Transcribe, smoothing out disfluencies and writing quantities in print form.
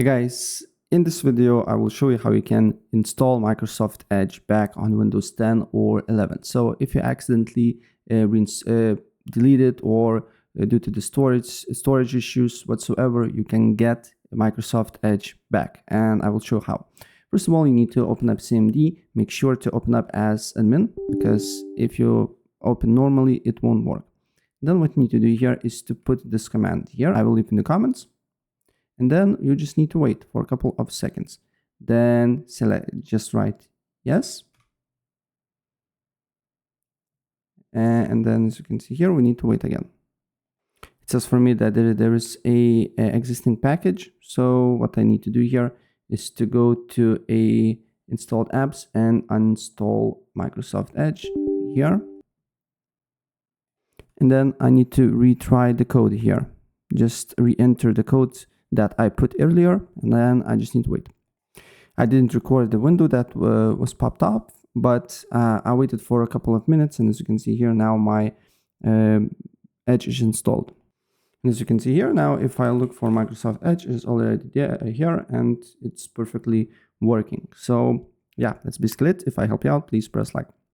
Hey guys, in this video I will show you how you can install Microsoft Edge back on Windows 10 or 11. So if you accidentally delete it or due to the storage issues whatsoever, you can get Microsoft Edge back, and I will show how. First of all, you need to open up CMD. Make sure to open up as admin, because if you open normally it won't work. Then what you need to do here is to put this command here. I will leave in the comments. And then you just need to wait for a couple of seconds. Then just write yes. And then as you can see here, we need to wait again. It says for me that there is a existing package. So what I need to do here is to go to installed apps and uninstall Microsoft Edge here. And then I need to retry the code here. Just re-enter the code that I put earlier, and then I just need to wait. I didn't record the window that was popped up, but I waited for a couple of minutes, and as you can see here, now my Edge is installed. And as you can see here, now if I look for Microsoft Edge, it's already here, and it's perfectly working. So yeah, that's basically it. If I help you out, please press like.